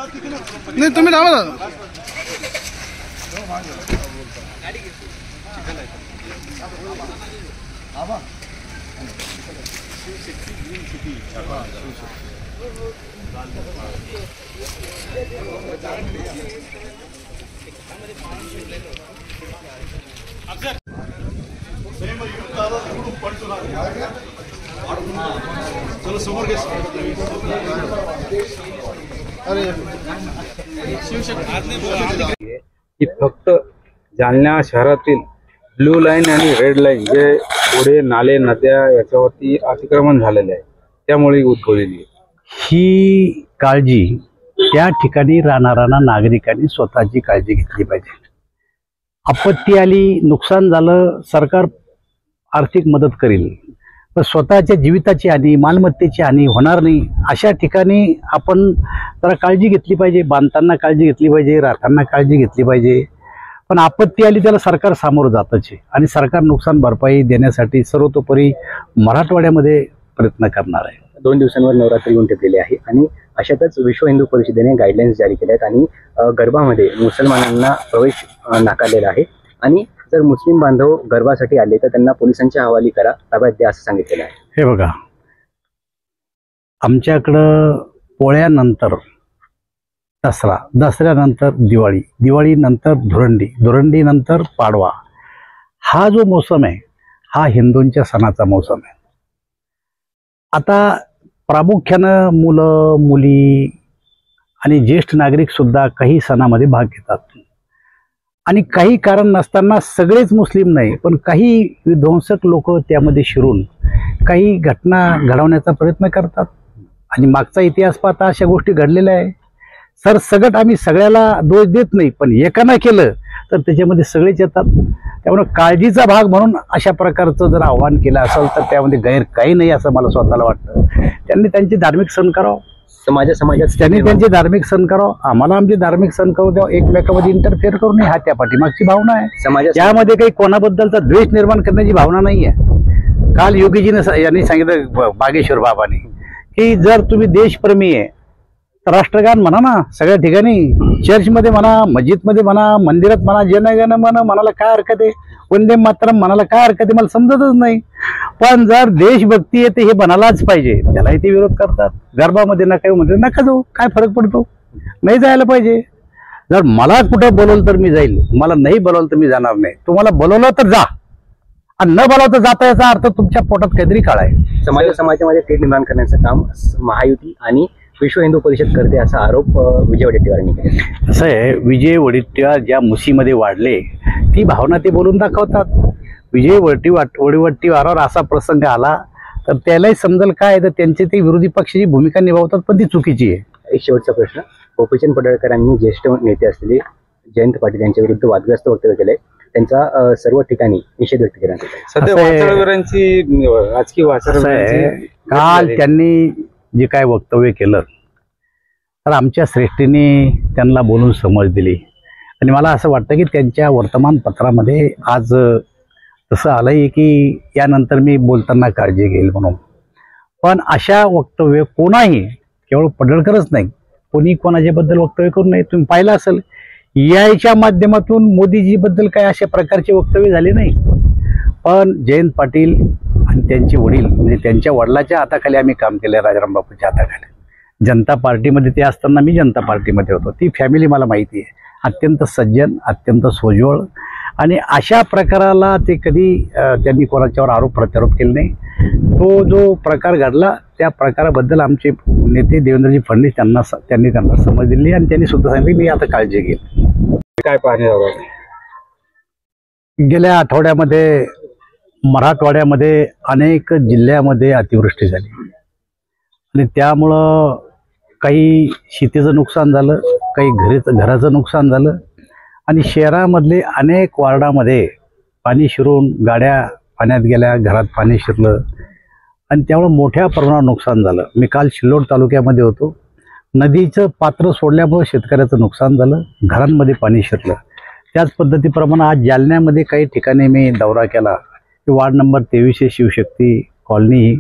नाही तुम्ही थांबा दादा. चलो समोर घे. की फक्त जालना शहरातील ब्लू लाईन आणि रेड लाईन जे पुढे नाले नद्या याच्यावरती अतिक्रमण झालेले आहे त्यामुळे उद्भवलेली आहे. ही काळजी त्या ठिकाणी राहणाऱ्या नागरिकांनी स्वतःची काळजी घेतली पाहिजे. आपत्ती आली, नुकसान झालं, सरकार आर्थिक मदत करेल, पण स्वतःच्या जीविताची हानी, मालमत्तेची हानी होणार नाही अशा ठिकाणी आपण जरा काळजी घेतली पाहिजे. बांधताना काळजी घेतली पाहिजे, राहताना काळजी घेतली पाहिजे. पण आपत्ती आली त्याला सरकार सामोरं जातच आहे आणि सरकार नुकसान भरपाई देण्यासाठी सर्वतोपरी मराठवाड्यामध्ये प्रयत्न करणार आहे. 2 दिवसांवर नवरात्री येऊन ठेवलेली आहे आणि अशातच विश्व हिंदू परिषदेने गाईडलाईन्स जारी केल्या आहेत आणि गरबामध्ये मुसलमानांना प्रवेश नाकारलेला आहे आणि जर मुस्लिम बांधव गरबासाठी आले तर त्यांना पोलिसांच्या हवाली करा, ताब्यात द्या असं सांगितलेलं आहे. हे बघा, आमच्याकडं पोळ्यानंतर दसरा, दसऱ्यानंतर दिवाळी, दिवाळीनंतर धुरंडी, धुरंडीनंतर पाडवा, हा जो मोसम आहे हा हिंदूंच्या सणाचा मोसम आहे. आता प्रामुख्यानं मुलं मुली आणि ज्येष्ठ नागरिक सुद्धा काही सणामध्ये भाग घेतात आणि काही कारण नसताना सगळेच मुस्लिम नाही पण काही विध्वंसक लोक त्यामध्ये शिरून काही घटना घडवण्याचा प्रयत्न करतात आणि मागचा इतिहास पाहता अशा गोष्टी घडलेल्या आहे. सरसगट आम्ही सगळ्याला दोष देत नाही, पण एकानं केलं तर त्याच्यामध्ये सगळेच येतात. त्यामुळे काळजीचा भाग म्हणून अशा प्रकारचं जर आव्हान केलं असेल तर त्यामध्ये गैर काही नाही असं मला स्वतःला वाटतं. त्यांनी त्यांचे धार्मिक सण करावं, समाजात त्यांनी त्यांचे धार्मिक सण करावं, आम्हाला आमचे धार्मिक सण करू द्यावं. एकमेकांमध्ये इंटरफेअर करू नये, हा त्या पाठीमागची भावना आहे. यामध्ये काही कोणाबद्दलचा द्वेष निर्माण करण्याची भावना नाही आहे. काल योगीजीने यांनी सांगितलं बागेश्वर बाबांनी की जर तुम्ही देशप्रेमी आहे तर राष्ट्रगान म्हणा ना सगळ्या ठिकाणी, चर्चमध्ये म्हणा, मस्जिदमध्ये म्हणा, मंदिरात म्हणा, जनगण म्हणा, म्हणाला काय हरकत आहे, वंदे मातरम म्हणाला काय हरकत आहे, मला समजतच नाही. पण जर देशभक्ती आहे ते हे म्हणालाच पाहिजे, त्यालाही ते विरोध करतात. गरबामध्ये नका येऊ म्हणते, नका जाऊ, काय फरक पडतो, नाही जायला पाहिजे. जर मला कुठं बोलवलं तर मी जाईल, मला नाही बोलवलं तर मी जाणार नाही. तुम्हाला बोलवलं तर जा आणि न बोलावता जाता याचा अर्थ तुमच्या पोटात काहीतरी काळ आहे. समाजामध्ये तेढ निर्माण करण्याचं काम महायुती आणि विश्व हिंदू परिषद करते असा आरोप विजय वडेट्टीवारांनी केला. असं आहे, विजय वडेट्टीवार ज्या मुसीमध्ये वाढले ती भावना ते बोलून दाखवतात. विजय वडेट्टीवारावर असा प्रसंग आला तर त्यालाही समजेल काय तर त्यांचे ते विरोधी पक्षाची भूमिका निभावतात पण ती चुकीची आहे. एक शेवटचा प्रश्न, गोपीचंद पडळकरांनी ज्येष्ठ नेते असलेले जयंत पाटील यांच्या विरुद्ध वादग्रस्त वक्तव्य केलंय, त्यांचा सर्व ठिकाणी निषेध व्यक्त केला. सध्या वाचाळवीरांची राजकीय वाचाळवीरांची काल त्यांनी जे काय वक्तव्य केलं तर आमच्या श्रेष्ठीने त्यांना बोलून समज दिली आणि मला असं वाटतं की त्यांच्या वर्तमानपत्रामध्ये आज तसं आलंय की यानंतर मी बोलताना काळजी घेईल म्हणून. पण अशा वक्तव्य कोणाही, केवळ पडळकरच नाही, कोणी कोणाच्याबद्दल वक्तव्य करू नये. तुम्ही पाहिलं असेल याच्या माध्यमातून मोदीजीबद्दल काय अशा प्रकारचे वक्तव्य झाले नाही, पण जयंत पाटील आणि त्यांचे वडील म्हणजे त्यांच्या वडिलाच्या हाताखाली आम्ही काम केलं, राजाराम बापूच्या हाताखाली. जनता पार्टीमध्ये ते असताना मी जनता पार्टीमध्ये होतो. ती फॅमिली मला माहिती आहे, अत्यंत सज्जन, अत्यंत सोज्वळ आणि अशा प्रकाराला ते कधी त्यांनी कोणाच्यावर आरोप प्रत्यारोप केले नाही. तो जो प्रकार घडला त्या प्रकाराबद्दल आमचे नेते देवेंद्रजी फडणवीस त्यांनी त्यांना समज दिली आणि त्यांनी सुद्धा सांगितले मी आता काळजी घेईल. काय पाहणे गेल्या आठवड्यामध्ये मराठवाड्यामध्ये अनेक जिल्ह्यामध्ये अतिवृष्टी झाली आणि त्यामुळं काही शेतीचं नुकसान झालं, काही घराचं नुकसान झालं आणि शहरामधले अनेक वार्डामध्ये पाणी शिरून गाड्या पाण्यात गेल्या, घरात पाणी शिरलं आणि त्यामुळं मोठ्या प्रमाणावर नुकसान झालं. मी काल सिल्लोड तालुक्यामध्ये होतो. नदीचं पात्र सोडल्यामुळे शेतकऱ्याचं नुकसान झालं, घरांमध्ये पाणी शिरलं. त्याच पद्धतीप्रमाणे आज जालन्यामध्ये काही ठिकाणी मी दौरा केला. वार्ड नंबर 23 शिवशक्ती कॉलनी,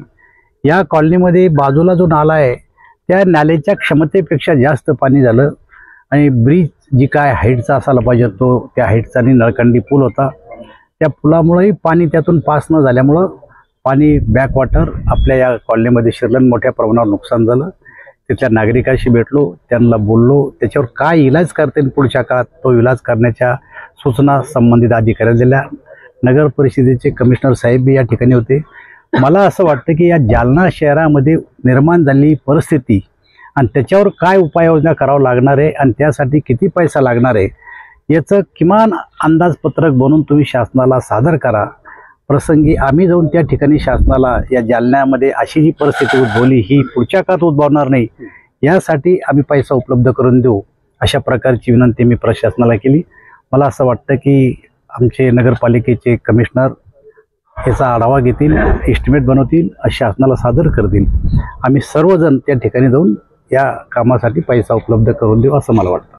या कॉलनीमध्ये बाजूला जो नाला आहे त्या नाल्याच्या क्षमतेपेक्षा जास्त पाणी झालं आणि ब्रिज जी काय हाईटचा असायला पाहिजे तो त्या हाईटचा आणि नळकांडी पूल होता, त्या पुलामुळेही पाणी त्यातून पास न झाल्यामुळं पाणी बॅकवॉटर आपल्या या कॉलनीमध्ये शिरलं, मोठ्या प्रमाणावर नुकसान झालं. तिथल्या नागरिकांशी भेटलो, त्यांना बोललो, त्याच्यावर काय इलाज करता येईल पुढच्या काळात तो इलाज करण्याच्या सूचना संबंधित अधिकाऱ्यांना दिल्या. नगर परिषदेचे कमिशनर साहेब या ठिकाणी होते. मला असं वाटतं की या जालना शहरामध्ये निर्माण झालेली परिस्थिती आणि त्याच्यावर काय उपाययोजना करावं लागणार आहे आणि त्यासाठी किती पैसा लागणार आहे याचं किमान अंदाजपत्रक बनवून तुम्ही शासनाला सादर करा. प्रसंगी आम्ही जाऊन त्या ठिकाणी शासनाला या जालन्यामध्ये अशी जी परिस्थिती उद्भवली ही पुढच्या काळात उद्भवणार नाही यासाठी आम्ही पैसा उपलब्ध करून देऊ, अशा प्रकारची विनंती मी प्रशासनाला केली. मला असं वाटतं की आमचे नगरपालिकेचे कमिशनर याचा आढावा घेतील, एस्टिमेट बनवतील, शासनाला सादर करतील. आम्ही सर्वजण त्या ठिकाणी जाऊन या कामासाठी पैसा उपलब्ध करून देऊ असं मला वाटतं.